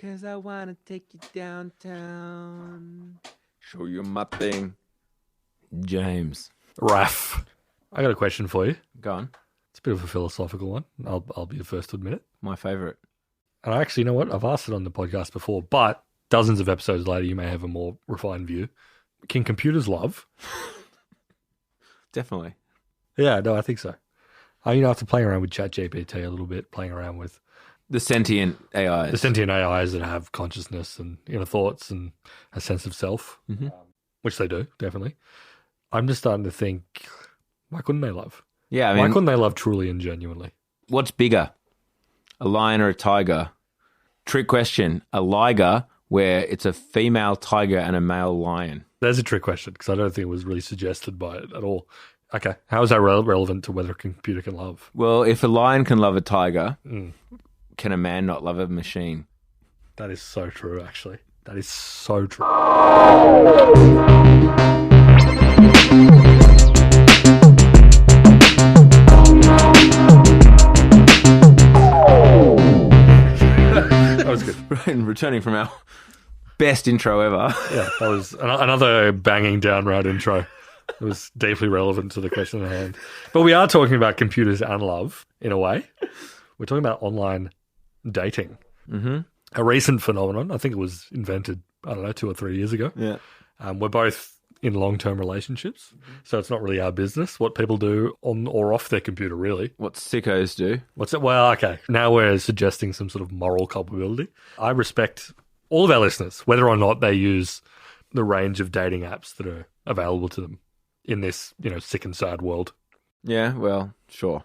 'Cause I want to take you downtown. Show you my thing. James. Raph, I got a question for you. Go on. It's a bit of a philosophical one. I'll be the first to admit it. My favourite. And actually, you know what? I've asked it on the podcast before, but dozens of episodes later, you may have a more refined view. Can computers love? Definitely. Yeah, no, I think so. After playing around with ChatGPT a little bit, playing around with The sentient AIs. the sentient AIs that have consciousness and inner thoughts and a sense of self, which they do, definitely. I'm just starting to think, why couldn't they love? Yeah, I Why mean, couldn't they love truly and genuinely? what's bigger? A lion or a tiger? Trick question. A liger where it's a female tiger and a male lion. There's a trick question because I don't think it was really suggested by it at all. Okay, how is that relevant to whether a computer can love? Well, if a lion can love a tiger, can a man not love a machine? That is so true, actually. That is so true. That was good. And returning from our best intro ever. Yeah, that was another banging downright intro. It was deeply relevant to the question at hand. But we are talking about computers and love, in a way. We're talking about online dating. Mm-hmm. A recent phenomenon. I think it was invented, 2 or 3 years ago. Yeah. We're both in long-term relationships, so it's not really our business what people do on or off their computer, really. What sickos do. What's it? Well, okay. Now we're suggesting some sort of moral culpability. I respect all of our listeners, whether or not they use the range of dating apps that are available to them in this, sick and sad world. Yeah, well, sure.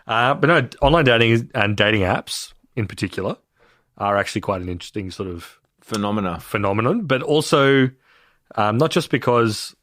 But no, online dating and dating apps in particular are actually quite an interesting sort of phenomenon, but also not just because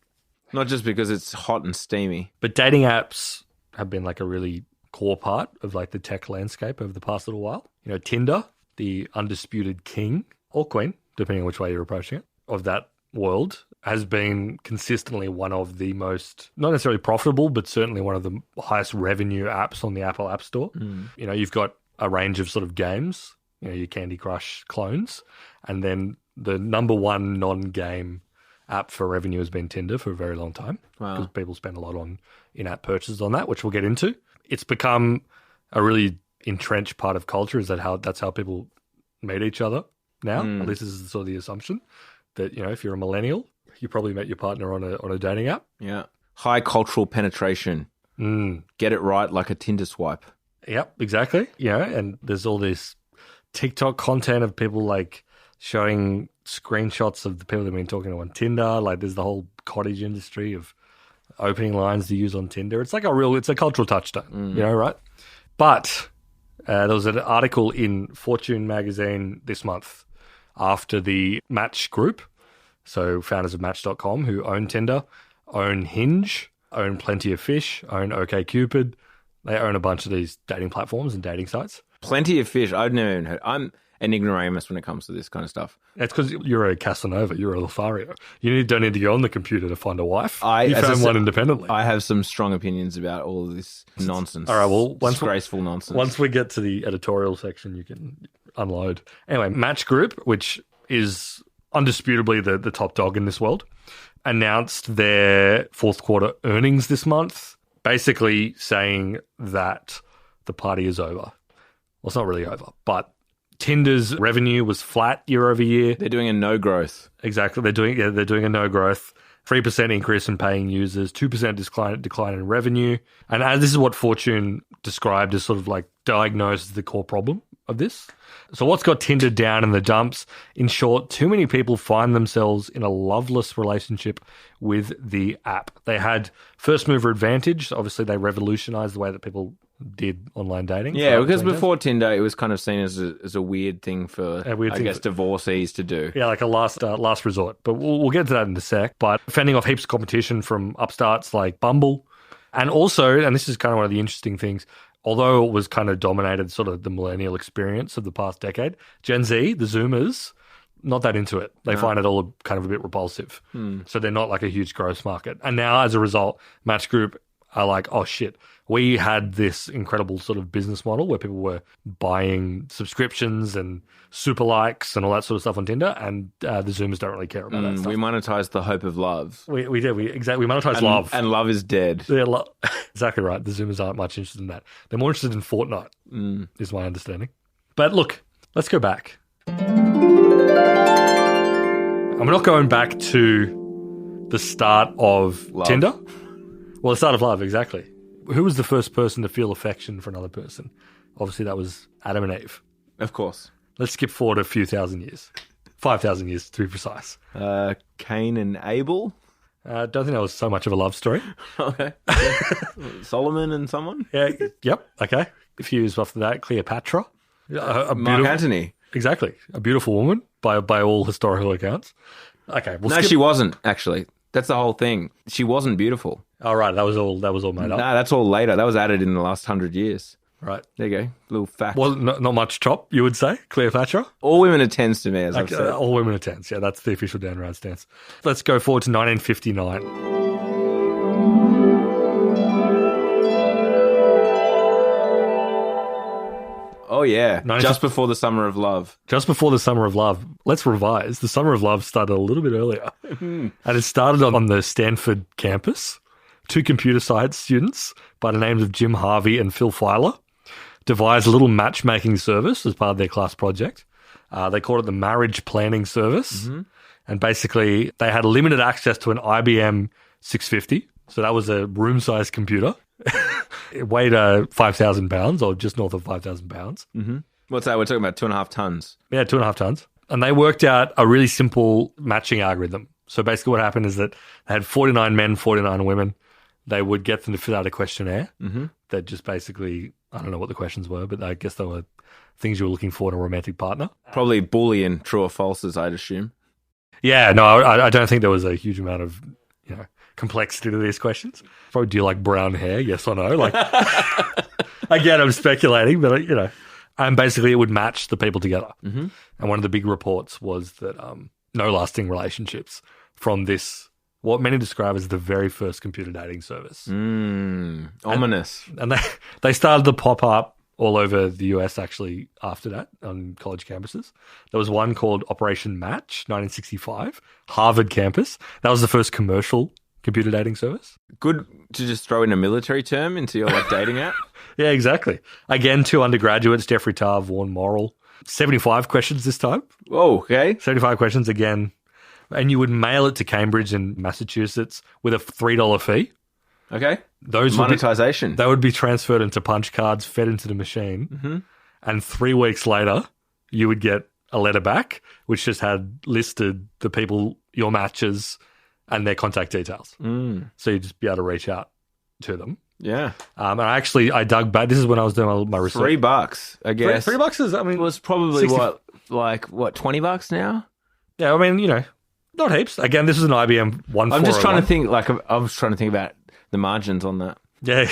it's hot and steamy. but dating apps have been like a really core part of like the tech landscape over the past little while. Tinder, the undisputed king or queen, depending on which way you're approaching it, of that world, has been consistently one of the most, not necessarily profitable, but certainly one of the highest revenue apps on the Apple App Store. You've got a range of sort of games, your Candy Crush clones, and then the number one non-game app for revenue has been Tinder for a very long time. Wow. Because people spend a lot on in-app purchases on that, which we'll get into. It's become a really entrenched part of culture. That's how people meet each other now? At least this is sort of the assumption that, if you're a millennial, you probably met your partner on a dating app. Yeah. High cultural penetration. Get it right like a Tinder swipe. Yep, exactly. And there's all this TikTok content of people like showing screenshots of the people they've been talking to on Tinder. Like there's the whole cottage industry of opening lines to use on Tinder. It's like it's a cultural touchstone, right? But there was an article in Fortune magazine this month after the Match Group, so founders of Match.com, who own Tinder, own Hinge, own Plenty of Fish, own OkCupid. They own a bunch of these dating platforms and dating sites. Plenty of Fish. I've never even heard. I'm an ignoramus when it comes to this kind of stuff. That's because you're a Casanova. You're a Lothario. You don't need to go on the computer to find a wife. You as found I one said, independently. I have some strong opinions about all of this nonsense. All right, well, disgraceful nonsense. Once we get to the editorial section, you can unload. Anyway, Match Group, which is undisputably the top dog in this world, announced their fourth quarter earnings this month, basically saying that the party is over. Well, it's not really over, but Tinder's revenue was flat year over year. They're doing a no growth. Exactly. They're doing a no growth. 3% increase in paying users, 2% decline in revenue. And this is what Fortune described as sort of like diagnosed the core problem of this. So what's got Tinder down in the dumps? In short, too many people find themselves in a loveless relationship with the app. They had first mover advantage. Obviously, they revolutionized the way that people did online dating. Yeah, because before Tinder, it was kind of seen as a weird thing for, divorcees to do. Yeah, like a last resort. But we'll get to that in a sec. But fending off heaps of competition from upstarts like Bumble. And also, and this is kind of one of the interesting things, although it was kind of dominated sort of the millennial experience of the past decade, Gen Z, the Zoomers, not that into it. They find it all kind of a bit repulsive. So they're not like a huge growth market. And now, as a result, Match Group are like, oh shit, we had this incredible sort of business model where people were buying subscriptions and super likes and all that sort of stuff on Tinder, and the Zoomers don't really care about that stuff. We monetized the hope of love. We did. We monetized love. And love is dead. Yeah, exactly right. The Zoomers aren't much interested in that. They're more interested in Fortnite, is my understanding. But look, let's go back. I'm not going back to the start of Love. Tinder. Well, the start of love, exactly. Who was the first person to feel affection for another person? Obviously, that was Adam and Eve. Of course. Let's skip forward a few thousand years. 5,000 years, to be precise. Cain and Abel. Don't think that was so much of a love story. Okay. Solomon and someone. Yeah. Yep. Okay. A few years after that, Cleopatra. Mark Antony. Exactly. A beautiful woman by all historical accounts. Okay. No, she wasn't, actually. That's the whole thing. She wasn't beautiful. All right. That was all made up. No, that's all later. That was added in the last 100 years. Right. There you go. Little fact. Well, not much chop, you would say, Cleopatra? All women are 10s to me, as I've said. All women are 10s. Yeah, that's the official Dan Rand stance. Let's go forward to 1959. Oh, yeah. Just before the Summer of Love. Just before the Summer of Love. Let's revise. The Summer of Love started a little bit earlier. And it started on the Stanford campus. 2 computer science students by the names of Jim Harvey and Phil Filer devised a little matchmaking service as part of their class project. They called it the Marriage Planning Service. And basically, they had limited access to an IBM 650. So that was a room-sized computer. It weighed 5,000 pounds, or just north of 5,000 pounds. What's that? We're talking about 2.5 tons. Yeah, 2.5 tons. And they worked out a really simple matching algorithm. So basically what happened is that they had 49 men, 49 women. They would get them to fill out a questionnaire that just basically, I don't know what the questions were, but I guess they were things you were looking for in a romantic partner. Probably Boolean, true or falses, I'd assume. Yeah, no, I don't think there was a huge amount of, complexity to these questions. Probably, do you like brown hair? Yes or no? Like, again, I'm speculating, but and basically it would match the people together. And one of the big reports was that no lasting relationships from this, what many describe as the very first computer dating service. Ominous. And they started to pop up all over the US actually after that on college campuses. There was one called Operation Match, 1965, Harvard campus. That was the first commercial computer dating service. Good to just throw in a military term into your dating app. Yeah, exactly. Again, 2 undergraduates, Jeffrey Tarr, Vaughan Morrill. 75 questions this time. Oh, okay. 75 questions again. And you would mail it to Cambridge in Massachusetts with a $3 fee. Okay. Those monetization. They would be transferred into punch cards, fed into the machine. And 3 weeks later, you would get a letter back, which just had listed the people, your matches, and their contact details. So you'd just be able to reach out to them. Yeah. And I dug back. This is when I was doing my research. $3, I guess. $3 is, it was probably 60... $20 now? Yeah, I mean, not heaps. Again, this is an IBM 1401. I'm just trying to think, I was trying to think about the margins on that. Yeah.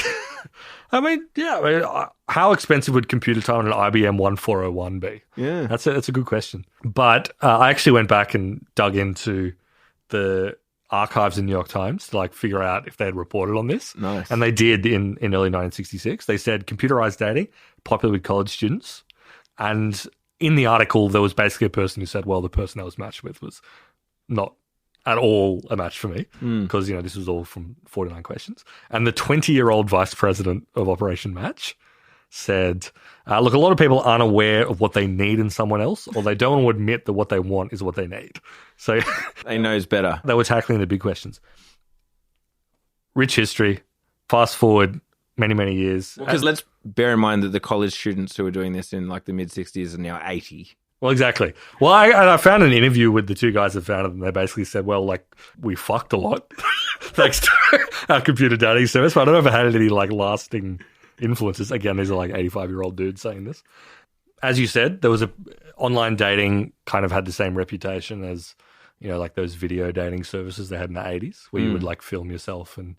How expensive would computer time on an IBM 1401 be? Yeah. That's a good question. But I actually went back and dug into the archives in New York Times to figure out if they had reported on this. Nice. And they did in early 1966. They said computerized dating, popular with college students. And in the article, there was basically a person who said, well, the person I was matched with was not at all a match for me because, this was all from 49 questions. And the 20-year-old vice president of Operation Match said, look, a lot of people aren't aware of what they need in someone else, or they don't want to admit that what they want is what they need. So they knows better. They were tackling the big questions. Rich history. Fast forward many, many years. Because let's bear in mind that the college students who were doing this in the mid-60s are now 80. Well, exactly. Well, I found an interview with the 2 guys that founded them. They basically said, well, we fucked a lot thanks to our computer dating service. But I don't know if it had any lasting influences. Again, these are 85-year-old dudes saying this. As you said, there was online dating kind of had the same reputation as, those video dating services they had in the 80s where you would film yourself and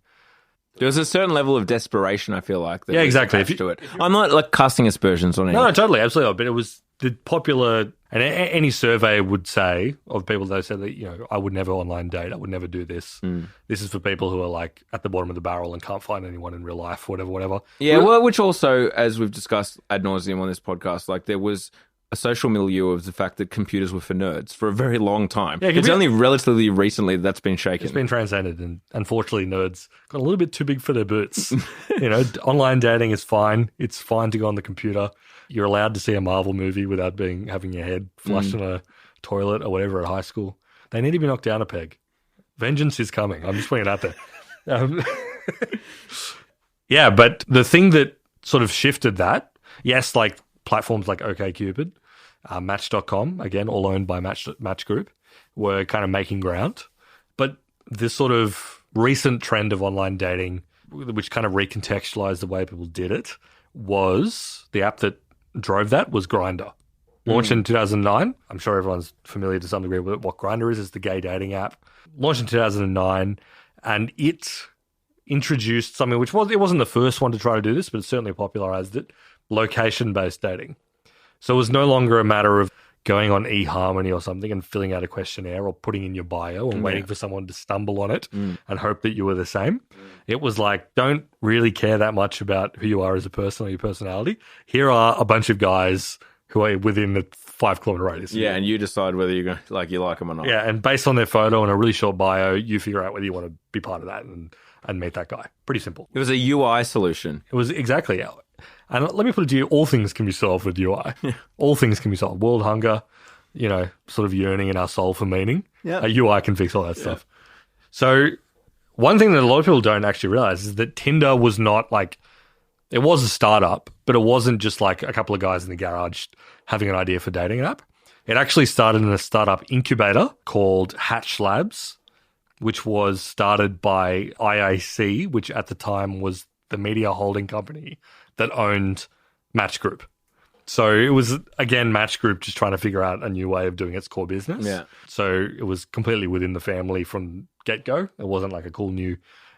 There was a certain level of desperation, I feel like. That Yeah, was exactly. attached to it. I'm not like casting aspersions on anyone. No, totally, absolutely. But it was the popular, and any survey would say of people that said that, I would never online date. I would never do this. This is for people who are like at the bottom of the barrel and can't find anyone in real life, whatever. Yeah, well, which also, as we've discussed ad nauseum on this podcast, like there was a social milieu of the fact that computers were for nerds for a very long time. Yeah, it's only relatively recently that's been shaken. It's been transcended, and unfortunately, nerds got a little bit too big for their boots. Online dating is fine. It's fine to go on the computer. You're allowed to see a Marvel movie without having your head flushed in a toilet or whatever at high school. They need to be knocked down a peg. Vengeance is coming. I'm just putting it out there. Yeah, but the thing that sort of shifted that, yes, like platforms like OkCupid, Match.com, again, all owned by Match Group, were kind of making ground. But this sort of recent trend of online dating, which kind of recontextualized the way people did it, was the app that drove that was Grindr. Launched in 2009. I'm sure everyone's familiar to some degree with what Grindr is. It's the gay dating app. Launched in 2009, and it introduced something which it wasn't the first one to try to do this, but it certainly popularized it, location-based dating. So it was no longer a matter of going on eHarmony or something and filling out a questionnaire or putting in your bio and waiting for someone to stumble on it and hope that you were the same. It was like, don't really care that much about who you are as a person or your personality. Here are a bunch of guys who are within the 5-kilometer radius. Yeah, and you decide whether you're going to, you like them or not. Yeah, and based on their photo and a really short bio, you figure out whether you want to be part of that and meet that guy. Pretty simple. It was a UI solution. It was exactly. And let me put it to you, all things can be solved with UI. All things can be solved. World hunger, sort of yearning in our soul for meaning. Yeah. A UI can fix all that stuff. So one thing that a lot of people don't actually realize is that Tinder was not it was a startup, but it wasn't just like a couple of guys in the garage having an idea for dating app. It actually started in a startup incubator called Hatch Labs, which was started by IAC, which at the time was the media holding company that owned Match Group. So it was, again, Match Group just trying to figure out a new way of doing its core business. Yeah. So it was completely within the family from get-go. It wasn't like a cool new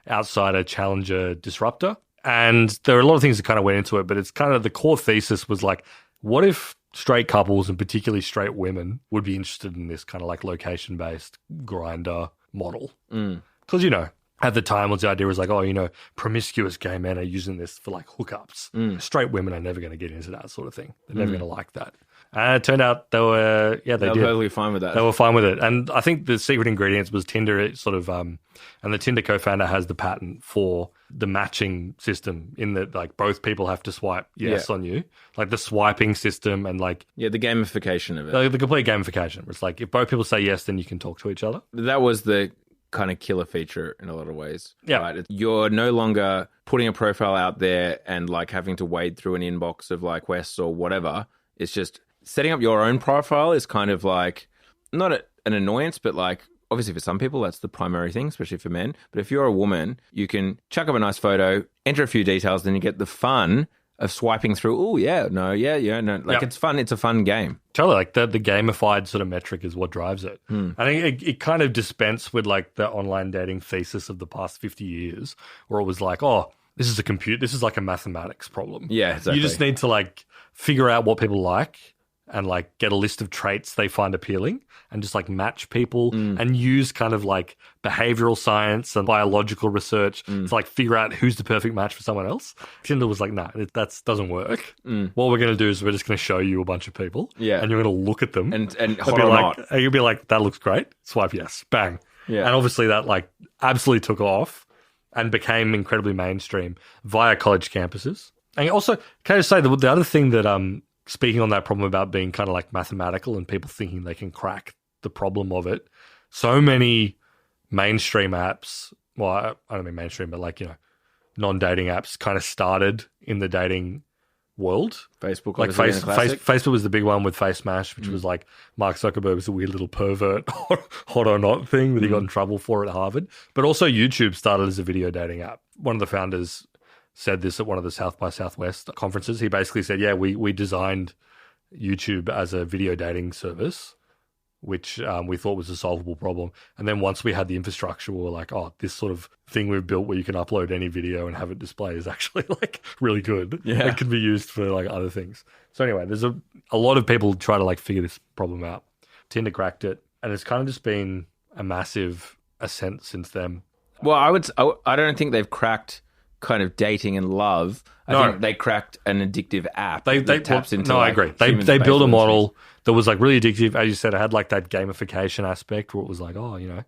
outsider, challenger, disruptor. And there are a lot of things that kind of went into it, but it's kind of the core thesis was like, what if straight couples and particularly straight women would be interested in this kind of like location-based Grindr model? Because, at the time, the idea was like, promiscuous gay men are using this for like hookups. Straight women are never going to get into that sort of thing. They're never going to like that. And it turned out they were totally fine with that. They were fine with it. And I think the secret ingredients was Tinder. It sort of, and the Tinder co-founder has the patent for the matching system in that like both people have to swipe yes on you. Like the swiping system and like... Yeah, the gamification of it. The complete gamification. It's like if both people say yes, then you can talk to each other. That was the kind of killer feature in a lot of ways. Yeah. Right? You're no longer putting a profile out there and like having to wade through an inbox of like Wes or whatever. It's just setting up your own profile is kind of like not an annoyance, but like obviously for some people that's the primary thing, especially for men. But if you're a woman, you can chuck up a nice photo, enter a few details, then you get the fun of swiping through. Oh, yeah, no, yeah, no. Like it's fun. It's a fun game. Totally. Like the gamified sort of metric is what drives it. I think it kind of dispensed with like the online dating thesis of the past 50 years where it was like, oh, this is a compute. This is like a mathematics problem. Yeah, exactly. You just need to like figure out what people like and like get a list of traits they find appealing and just like match people and use kind of like behavioral science and biological research to like figure out who's the perfect match for someone else. Tinder was like, nah, that doesn't work. What we're going to do is we're just going to show you a bunch of people and you're going to look at them and be like, you'll be like, that looks great. Swipe yes. Bang. Yeah. And obviously that like absolutely took off and became incredibly mainstream via college campuses. And also, can I just say the other thing that, speaking on that problem about being kind of like mathematical and people thinking they can crack the problem of it, so many mainstream apps, well, I don't mean mainstream, but like, non-dating apps kind of started in the dating world. Facebook, like Facebook was the big one with Face Mash, which was like Mark Zuckerberg was a weird little pervert, hot or not thing that he got in trouble for at Harvard. But also YouTube started as a video dating app. One of the founders said this at one of the South by Southwest conferences. He basically said, we designed YouTube as a video dating service which we thought was a solvable problem. And then once we had the infrastructure, we were like, oh, this sort of thing we've built where you can upload any video and have it display is actually like really good. Yeah. It can be used for like other things. So anyway, there's a lot of people try to like figure this problem out. Tinder cracked it, and it's kind of just been a massive ascent since then. Well, I don't think they've cracked kind of dating and love. I think they cracked an addictive app that taps into. No, I agree. They built a model that was like really addictive. As you said, it had like that gamification aspect where it was like, oh, you know,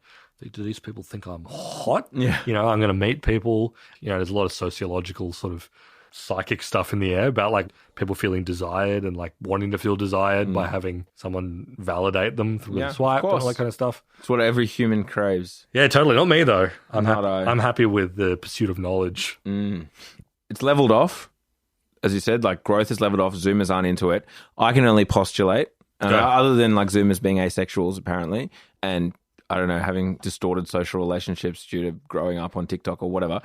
do these people think I'm hot? Yeah. You know, I'm going to meet people. You know, there's a lot of sociological sort of psychic stuff in the air about like people feeling desired and like wanting to feel desired by having someone validate them through a swipe and all that kind of stuff. It's what every human craves. Yeah, totally. Not me though. I'm I. happy with the pursuit of knowledge. It's leveled off. As you said, like growth is leveled off. Zoomers aren't into it. I can only postulate, other than like Zoomers being asexuals apparently, and I don't know, having distorted social relationships due to growing up on TikTok or whatever.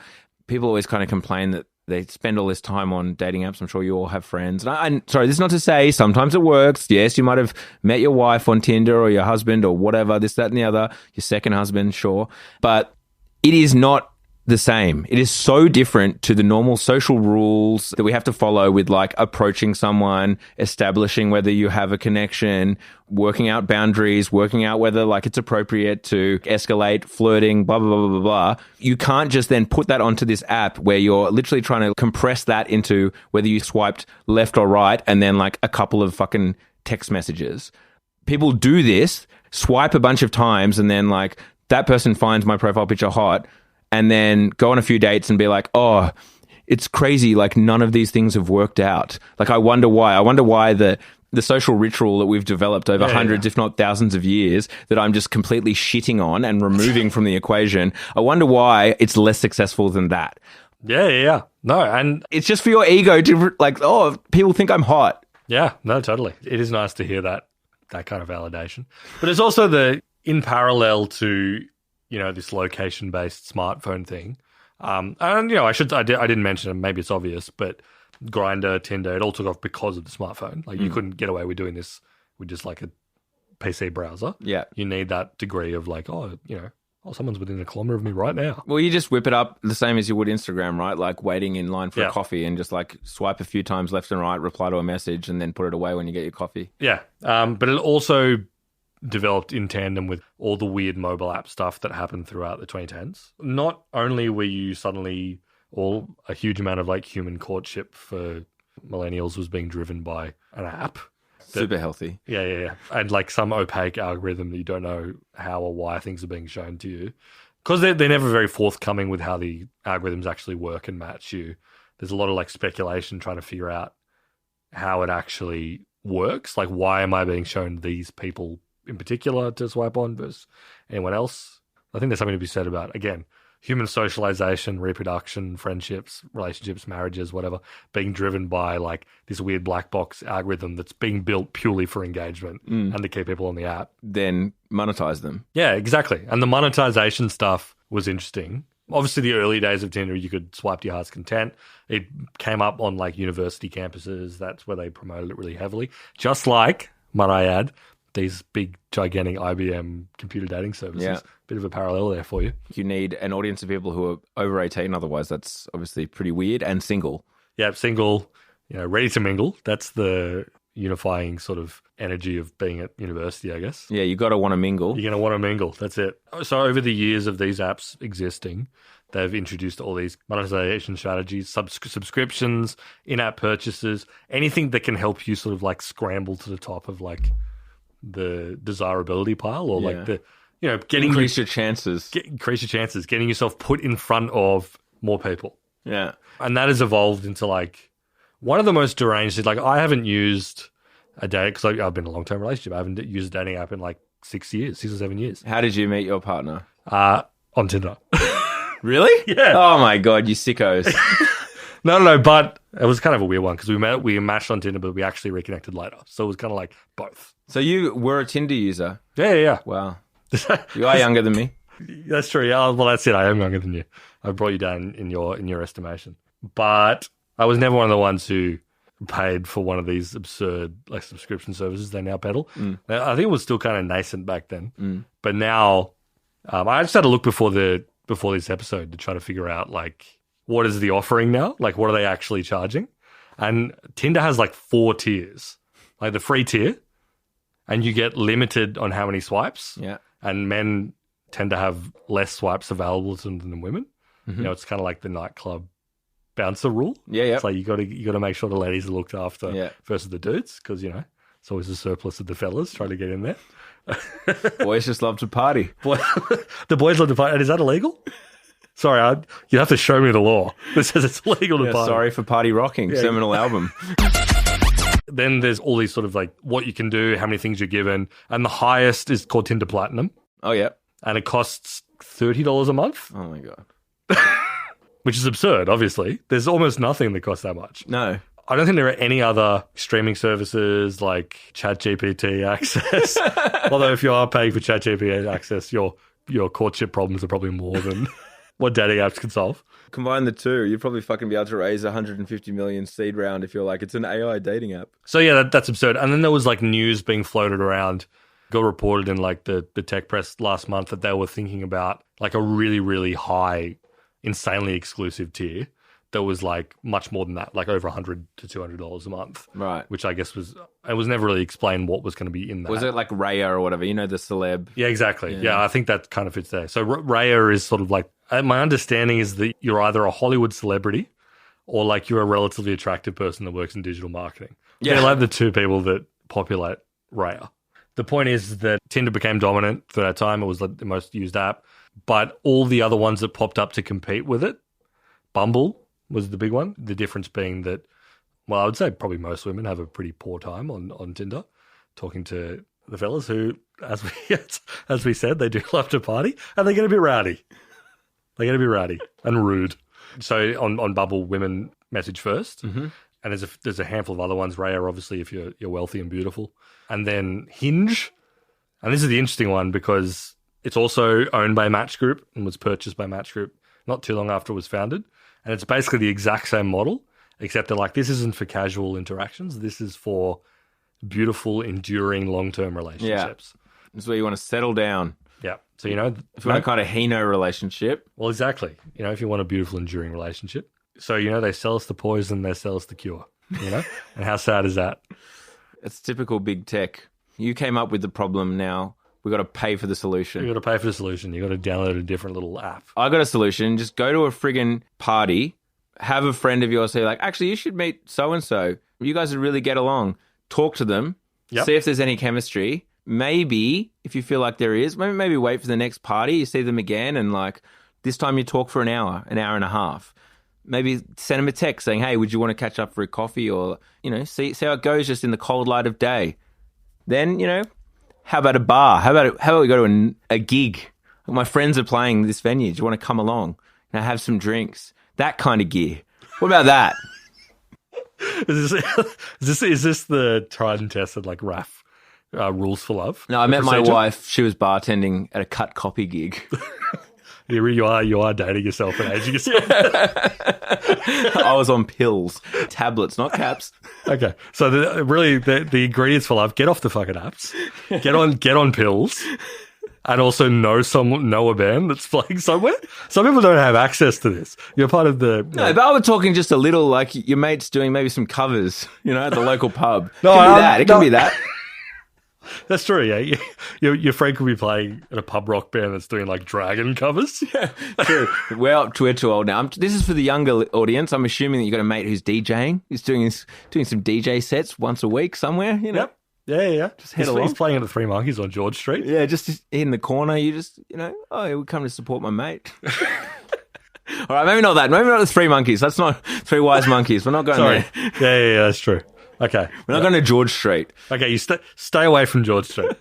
People always kind of complain that they spend all this time on dating apps. I'm sure you all have friends. And sorry, this is not to say sometimes it works. Yes, you might have met your wife on Tinder or your husband or whatever, this, that, and the other, your second husband, sure. But it is not the same. It is so different to the normal social rules that we have to follow with like approaching someone, establishing whether you have a connection, working out boundaries, working out whether like it's appropriate to escalate, flirting, blah, blah, blah, blah, blah. You can't just then put that onto this app where you're literally trying to compress that into whether you swiped left or right and then like a couple of fucking text messages. People do this, swipe a bunch of times and then like that person finds my profile picture hot, and then go on a few dates and be like, oh, it's crazy. Like none of these things have worked out. Like I wonder why. I wonder why the social ritual that we've developed over hundreds, if not thousands of years that I'm just completely shitting on and removing from the equation. I wonder why it's less successful than that. Yeah. No, and it's just for your ego to like, oh, people think I'm hot. Yeah, no, totally. It is nice to hear that kind of validation. But it's also in parallel to, you know, this location-based smartphone thing. And, you know, I didn't mention it, maybe it's obvious, but Grindr, Tinder, it all took off because of the smartphone. Like you couldn't get away with doing this with just like a PC browser. Yeah. You need that degree of like, oh, you know, someone's within a kilometre of me right now. Well, you just whip it up the same as you would Instagram, right? Like waiting in line for a coffee and just like swipe a few times left and right, reply to a message and then put it away when you get your coffee. Yeah. But it also developed in tandem with all the weird mobile app stuff that happened throughout the 2010s. Not only were you suddenly a huge amount of like human courtship for millennials was being driven by an app. Super healthy. Yeah. And like some opaque algorithm that you don't know how or why things are being shown to you. Because they're never very forthcoming with how the algorithms actually work and match you. There's a lot of like speculation trying to figure out how it actually works. Like why am I being shown these people in particular to swipe on versus anyone else? I think there's something to be said about, again, human socialization, reproduction, friendships, relationships, marriages, whatever, being driven by like this weird black box algorithm that's being built purely for engagement and to keep people on the app. Then monetize them. Yeah, exactly. And the monetization stuff was interesting. Obviously, the early days of Tinder, you could swipe to your heart's content. It came up on like university campuses. That's where they promoted it really heavily. Just like, might I add, these big, gigantic IBM computer dating services. Yeah. Bit of a parallel there for you. You need an audience of people who are over 18. Otherwise, that's obviously pretty weird. And single. Yeah, single, you know, ready to mingle. That's the unifying sort of energy of being at university, I guess. Yeah, you got to want to mingle. You're going to want to mingle. That's it. So over the years of these apps existing, they've introduced all these monetization strategies, subscriptions, in-app purchases, anything that can help you sort of like scramble to the top of like the desirability pile or like the, you know, increase your chances, getting yourself put in front of more people. Yeah. And that has evolved into like one of the most deranged, like I haven't used a date because I've been in a long-term relationship. I haven't used a dating app in like 6 or 7 years. How did you meet your partner? On Tinder. Really? Yeah. Oh my God, you sickos. No, but it was kind of a weird one because we matched on Tinder, but we actually reconnected later. So it was kind of like both. So you were a Tinder user? Yeah. Wow. You are younger than me. That's true. Yeah, well, that's it. I am younger than you. I brought you down in your estimation. But I was never one of the ones who paid for one of these absurd like subscription services they now peddle. Now, I think it was still kind of nascent back then, but now I just had a look before this episode to try to figure out like what is the offering now, like what are they actually charging, and Tinder has like 4 tiers, like the free tier, and you get limited on how many swipes. Yeah, and men tend to have less swipes available to them than women. You know, it's kind of like the nightclub bouncer rule. Yeah. It's like you got to make sure the ladies are looked after versus the dudes, because you know it's always a surplus of the fellas trying to get in there. Boys just love to party. The boys love to party. And is that illegal? Sorry, you have to show me the law that says it's illegal to party. Sorry for Party Rocking, seminal album. Then there's all these sort of like what you can do, how many things you're given, and the highest is called Tinder Platinum. Oh yeah, and it costs $30 a month. Oh my god. Which is absurd, obviously. There's almost nothing that costs that much. No. I don't think there are any other streaming services like ChatGPT access. Although if you are paying for ChatGPT access, your courtship problems are probably more than what dating apps can solve. Combine the two, you'd probably fucking be able to raise 150 million seed round if you're like, it's an AI dating app. So yeah, that's absurd. And then there was like news being floated around, got reported in like the tech press last month that they were thinking about like a really, really high, insanely exclusive tier that was like much more than that, like over $100 to $200 a month. Right. Which I guess was never really explained what was going to be in that. Was it like Raya or whatever? You know, the celeb. Yeah, exactly. Yeah, I think that kind of fits there. So Raya is sort of like, my understanding is that you're either a Hollywood celebrity or like you're a relatively attractive person that works in digital marketing. Yeah. They're like the two people that populate Raya. The point is that Tinder became dominant for that time. It was like the most used app. But all the other ones that popped up to compete with it, Bumble was the big one. The difference being that, well, I would say probably most women have a pretty poor time on Tinder, talking to the fellas who, as we said, they do love to party, and they get a bit rowdy. They get a bit rowdy and rude. So on Bumble, women message first, and there's a handful of other ones. Raya, obviously, if you're wealthy and beautiful, and then Hinge, and this is the interesting one because it's also owned by Match Group and was purchased by Match Group not too long after it was founded. And it's basically the exact same model, except they're like, this isn't for casual interactions. This is for beautiful, enduring, long-term relationships. Yeah. This is where you want to settle down. Yeah. So, you know, if you want a kind of Hino relationship. Well, exactly. You know, if you want a beautiful, enduring relationship. So, you know, they sell us the poison, they sell us the cure, you know? And how sad is that? It's typical big tech. You came up with the problem now. We've got to pay for the solution. You've got to pay for the solution. You've got to download a different little app. I got a solution. Just go to a friggin' party, have a friend of yours say like, actually, you should meet so-and-so. You guys would really get along. Talk to them. Yep. See if there's any chemistry. Maybe, if you feel like there is, maybe wait for the next party. You see them again and like, this time you talk for an hour and a half. Maybe send them a text saying, hey, would you want to catch up for a coffee? Or, you know, see how it goes just in the cold light of day. Then, you know, how about a bar? How about we go to a gig? My friends are playing this venue. Do you want to come along and have some drinks? That kind of gear. What about that? Is this the tried and tested like Raph rules for love? No, I met my wife. She was bartending at a cut copy gig. You are dating yourself and aging yourself. I was on pills, tablets, not caps. Okay, so the ingredients for love: get off the fucking apps, get on pills, and also know a band that's playing somewhere. Some people don't have access to this. You're part of the no, but I was talking just a little like your mate's doing maybe some covers, you know, at the local pub. No, it can be that. That's true, yeah. Your friend could be playing in a pub rock band that's doing like Dragon covers. Yeah, true. We're too old now. This is for the younger audience. I'm assuming that you got a mate who's DJing. He's doing some DJ sets once a week somewhere, you know? Yep. Yeah. Just head along. He's playing at the Three Monkeys on George Street. Yeah, just in the corner. You just, you know, we come to support my mate. All right, maybe not that. Maybe not the Three Monkeys. That's not Three Wise Monkeys. We're not going there. Yeah, that's true. Okay. We're not going to George Street. Okay, you stay away from George Street.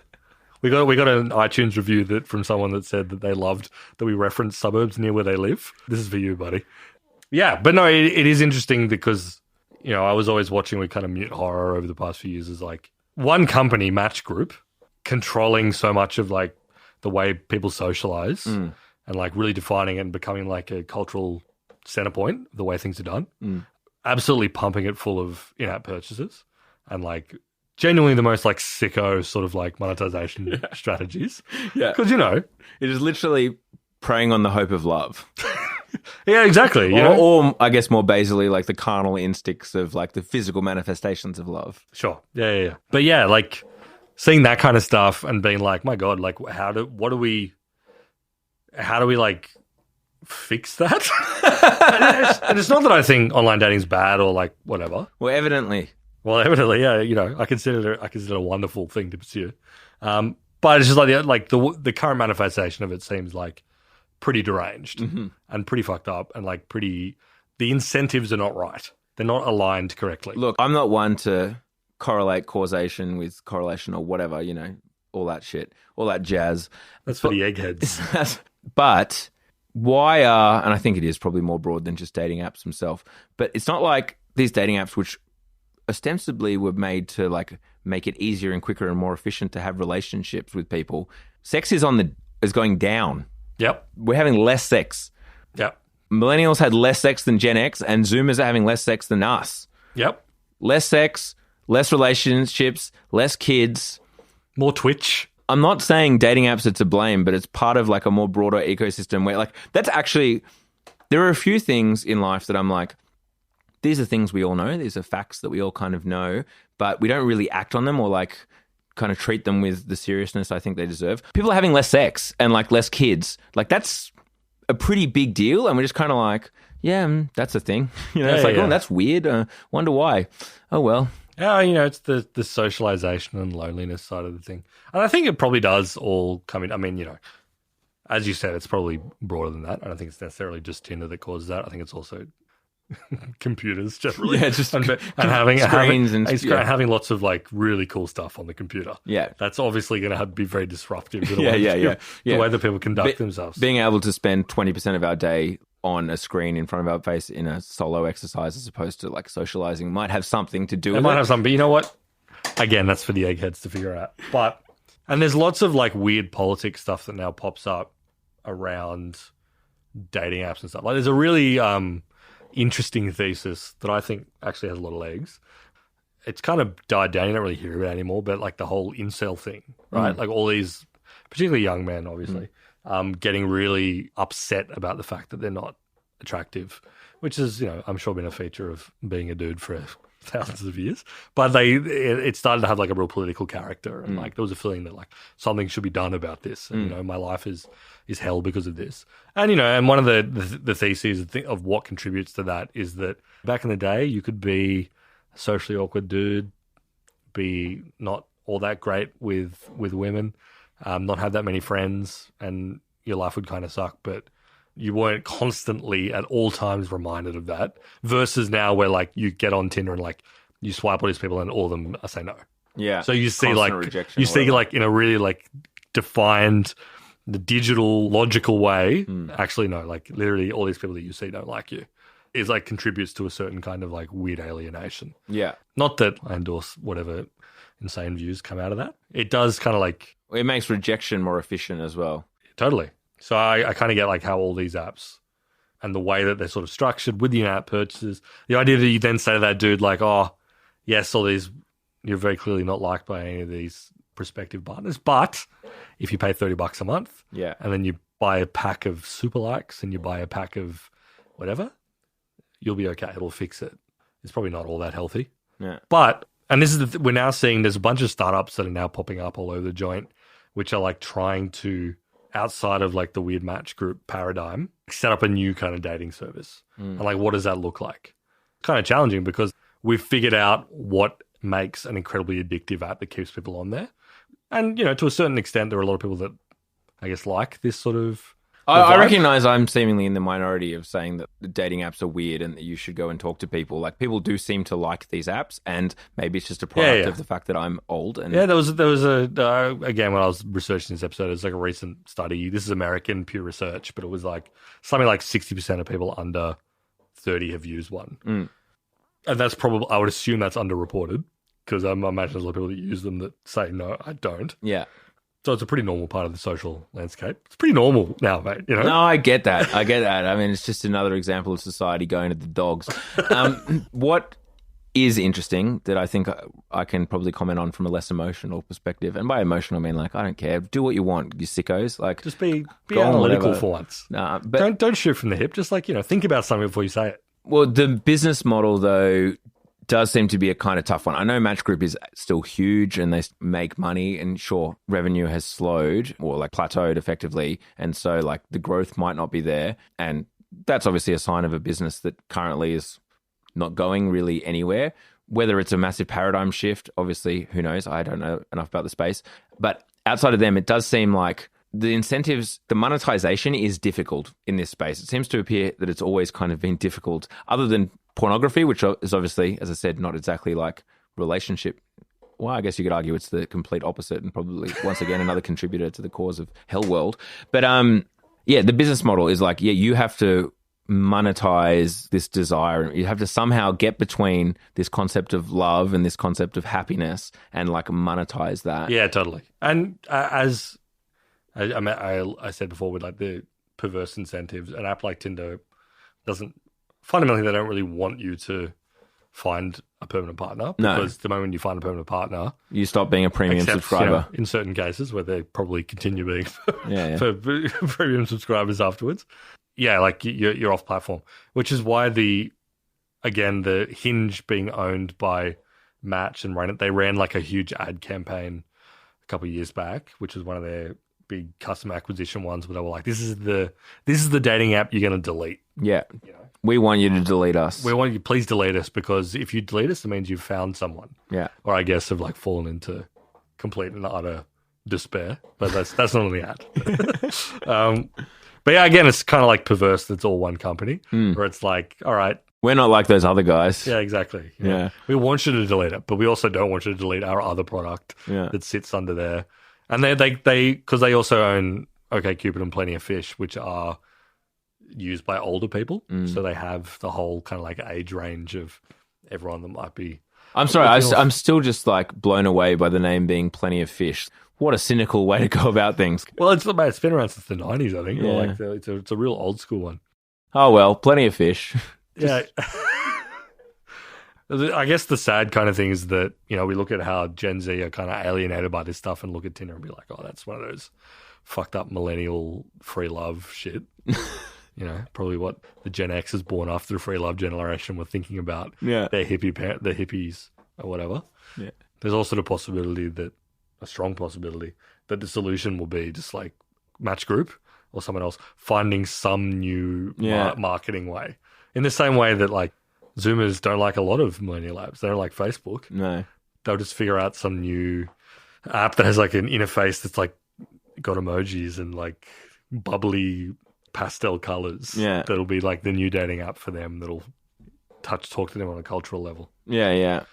We got an iTunes review from someone that said that they loved that we referenced suburbs near where they live. This is for you, buddy. Yeah, but no, it is interesting because, you know, I was always watching with kind of mute horror over the past few years is like one company, Match Group, controlling so much of like the way people socialize and like really defining it and becoming like a cultural center point, the way things are done. absolutely pumping it full of in-app purchases and like genuinely the most like sicko sort of like monetization strategies. Yeah. Because, you know. It is literally preying on the hope of love. Yeah, exactly. You know? Or I guess more basally, like the carnal instincts of like the physical manifestations of love. Sure. Yeah. But yeah, like seeing that kind of stuff and being like, my God, like how do we like fix that? and it's not that I think online dating is bad or like whatever. Well, evidently, yeah. You know, I consider it a wonderful thing to pursue. But it's just like the current manifestation of it seems like pretty deranged and pretty fucked up and like the incentives are not right. They're not aligned correctly. Look, I'm not one to correlate causation with correlation or whatever, you know, all that shit, all that jazz. That's for the eggheads. But why and I think it is probably more broad than just dating apps themselves, but it's not like these dating apps which ostensibly were made to like make it easier and quicker and more efficient to have relationships with people. Sex is going down. Yep. We're having less sex. Yep. Millennials had less sex than Gen X, and Zoomers are having less sex than us. Yep. Less sex, less relationships, less kids. More Twitch. I'm not saying dating apps are to blame, but it's part of like a more broader ecosystem where like that's actually, there are a few things in life that I'm like, these are things we all know. These are facts that we all kind of know, but we don't really act on them or like kind of treat them with the seriousness I think they deserve. People are having less sex and like less kids. Like that's a pretty big deal. And we're just kind of like, yeah, that's a thing. You know, it's like, oh, that's weird. Wonder why. Oh, well. Yeah, you know, it's the socialization and loneliness side of the thing. And I think it probably does all come in. I mean, you know, as you said, it's probably broader than that. I don't think it's necessarily just Tinder that causes that. I think it's also computers generally. Yeah, just and having screens having lots of like really cool stuff on the computer. Yeah. That's obviously going to be very disruptive to the way that people conduct themselves. Being able to spend 20% of our day on a screen in front of our face in a solo exercise as opposed to like socializing might have something to do with it. It might have something, but you know what? Again, that's for the eggheads to figure out. And there's lots of like weird politics stuff that now pops up around dating apps and stuff. Like there's a really interesting thesis that I think actually has a lot of legs. It's kind of died down. You don't really hear about it anymore, but like the whole incel thing, right? Like all these, particularly young men, obviously, getting really upset about the fact that they're not attractive, which is, you know, I'm sure been a feature of being a dude for thousands of years. But it started to have like a real political character, and like there was a feeling that like something should be done about this, and you know, my life is hell because of this. And you know, and one of the theses of what contributes to that is that back in the day, you could be a socially awkward dude, be not all that great with women, not have that many friends, and your life would kind of suck, but you weren't constantly at all times reminded of that, versus now where like you get on Tinder and like you swipe all these people and all of them say no. Yeah. So you see like rejection, you see like in a really like defined the digital logical way, actually no, like literally all these people that you see don't like you. Is like contributes to a certain kind of like weird alienation. Yeah. Not that I endorse whatever insane views come out of that. It does kind of like... It makes rejection more efficient as well. Totally. So I kind of get like how all these apps and the way that they're sort of structured with the in-app purchases, the idea that you then say to that dude like, oh, yes, all these, you're very clearly not liked by any of these prospective partners, but if you pay $30 a month and then you buy a pack of super likes and you buy a pack of whatever, you'll be okay. It'll fix it. It's probably not all that healthy. Yeah. But, and this is we're now seeing there's a bunch of startups that are now popping up all over the joint, which are like trying to, outside of like the weird match group paradigm, set up a new kind of dating service. And like, what does that look like? Kind of challenging because we've figured out what makes an incredibly addictive app that keeps people on there. And, you know, to a certain extent, there are a lot of people that I guess like this sort of... I recognize I'm seemingly in the minority of saying that the dating apps are weird and that you should go and talk to people. Like, people do seem to like these apps, and maybe it's just a product of the fact that I'm old. And there was again, when I was researching this episode, it was like a recent study. This is American Pew Research, but it was like something like 60% of people under 30 have used one. And that's probably, I would assume that's underreported, because I imagine there's a lot of people that use them that say, no, I don't. Yeah. So it's a pretty normal part of the social landscape. It's pretty normal now, mate. You know? No, I get that. I mean, it's just another example of society going to the dogs. What is interesting that I think I can probably comment on from a less emotional perspective, and by emotional I mean like I don't care, do what you want, you sickos. Like just be go on, analytical whatever. for once. Nah, but Don't shoot from the hip. Just like think about something before you say it. well, the business model though does seem to be a kind of tough one. I know Match Group is still huge and they make money, and sure, revenue has slowed or like plateaued effectively, and so like the growth might not be there, and that's obviously a sign of a business that currently is not going really anywhere. Whether it's a massive paradigm shift, obviously, who knows? I don't know enough about the space. But outside of them, it does seem like the incentives, the monetization is difficult in this space. It seems to appear that it's always kind of been difficult, other than pornography, which is obviously, as I said, not exactly like relationship. Well, I guess you could argue it's the complete opposite and probably, once again, another contributor to the cause of Hell World. But yeah, the business model is like, yeah, you have to monetize this desire. You have to somehow get between this concept of love and this concept of happiness and like monetize that. Yeah, totally. And as I said before, with like the perverse incentives, an app like Tinder doesn't fundamentally, they don't really want you to find a permanent partner, because the moment you find a permanent partner, you stop being a premium subscriber. In certain cases where they probably continue being for premium subscribers afterwards. Yeah, like you're off platform, which is why the Hinge being owned by Match and they ran like a huge ad campaign a couple of years back, which was one of their big customer acquisition ones, where they were like, "This is the dating app you're going to delete." Yeah, we want you to delete us. We want you, please delete us, because if you delete us, it means you've found someone. Yeah, or I guess have like fallen into complete and utter despair. But that's not on the ad. But yeah, again, it's kind of like perverse. That's all one company, where it's like, all right, we're not like those other guys. Yeah, exactly. Yeah. We want you to delete it, but we also don't want you to delete our other product that sits under there. And they because they also own OkCupid and Plenty of Fish, which are used by older people. So they have the whole kind of like age range of everyone that might be. I'm sorry, I'm still just like blown away by the name being Plenty of Fish. What a cynical way to go about things. Well, it's been around since the 90s, I think. Yeah. Like it's a real old school one. Oh, well, Plenty of Fish. Yeah. I guess the sad kind of thing is that, we look at how Gen Z are kind of alienated by this stuff and look at Tinder and be like, oh, that's one of those fucked up millennial free love shit. Probably what the Gen X is born after the free love generation were thinking about their hippies or whatever. Yeah. There's also a strong possibility that the solution will be just like Match Group or someone else finding some new marketing way. In the same way that like Zoomers don't like a lot of millennial apps. They don't like Facebook. No. They'll just figure out some new app that has like an interface that's like got emojis and like bubbly pastel colors. Yeah. That'll be like the new dating app for them that'll talk to them on a cultural level. Yeah, yeah.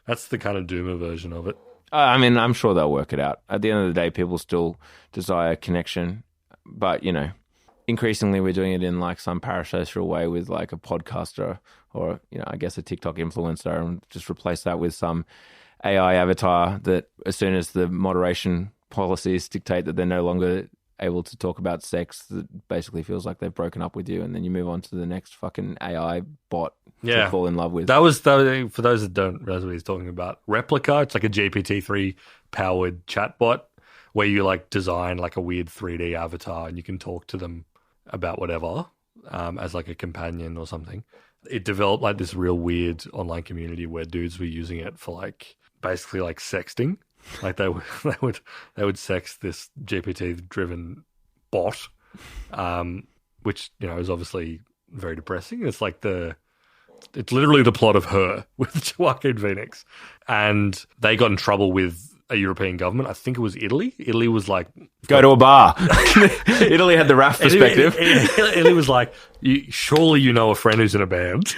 That's the kind of Doomer version of it. I mean, I'm sure they'll work it out. At the end of the day, people still desire connection. But, increasingly we're doing it in like some parasocial way with like a podcaster or, I guess a TikTok influencer, and just replace that with some AI avatar that as soon as the moderation policies dictate that they're no longer able to talk about sex, that basically feels like they've broken up with you, and then you move on to the next fucking AI bot to fall in love with. That was, for those that don't realize what he's talking about, Replica. It's like a GPT-3 powered chatbot where you like design like a weird 3D avatar and you can talk to them about whatever as like a companion or something. It developed like this real weird online community where dudes were using it for like basically like sexting. Like they would sext this GPT driven bot, which is obviously very depressing. It's like it's literally the plot of Her with Joaquin Phoenix, and they got in trouble with a European government. I think it was Italy. Italy was like, go to a bar. Italy had the Raph perspective. Italy was like, surely you know a friend who's in a band.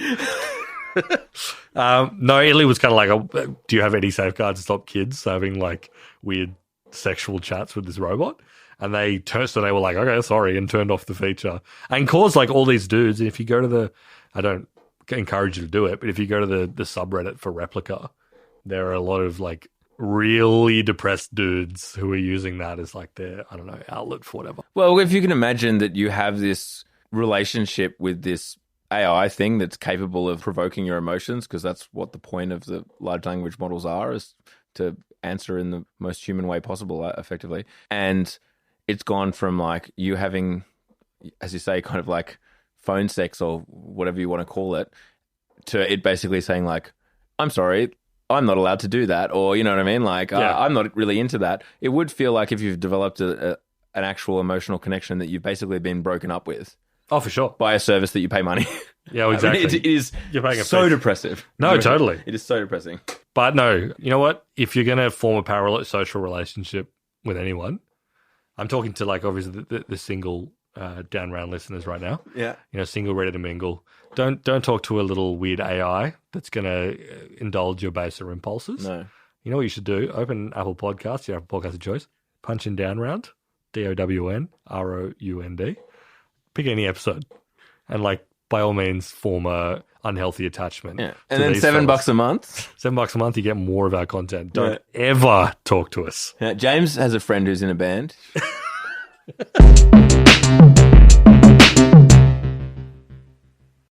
No, Italy was kind of like, do you have any safeguards to stop kids having like weird sexual chats with this robot? And they were like, okay, sorry, and turned off the feature and caused like all these dudes. And if you go to I don't encourage you to do it, but if you go to the subreddit for Replica, there are a lot of like really depressed dudes who are using that as like their, I don't know, outlet for whatever. Well, if you can imagine that you have this relationship with this AI thing that's capable of provoking your emotions, because that's what the point of the large language models are, is to answer in the most human way possible, effectively. And it's gone from like you having, as you say, kind of like phone sex or whatever you want to call it, to it basically saying like, I'm sorry, I'm not allowed to do that. Or, you know what I mean? Like, I'm not really into that. It would feel like if you've developed an actual emotional connection that you've basically been broken up with. Oh, for sure. By a service that you pay money. Yeah, exactly. I mean, it is so depressive. No, totally. It is so depressing. But no, you know what? If you're going to form a parasocial relationship with anyone, I'm talking to like obviously the single down round listeners right now. Yeah. You know, single, ready to mingle. Don't talk to a little weird AI that's going to indulge your baser impulses. No. You know what you should do? Open Apple Podcasts, your Apple Podcast of choice. Punch in down round, DOWNROUND. Pick any episode, and like by all means form a unhealthy attachment. Yeah. And then $7 a month. $7 a month, you get more of our content. Don't ever talk to us. Yeah, James has a friend who's in a band.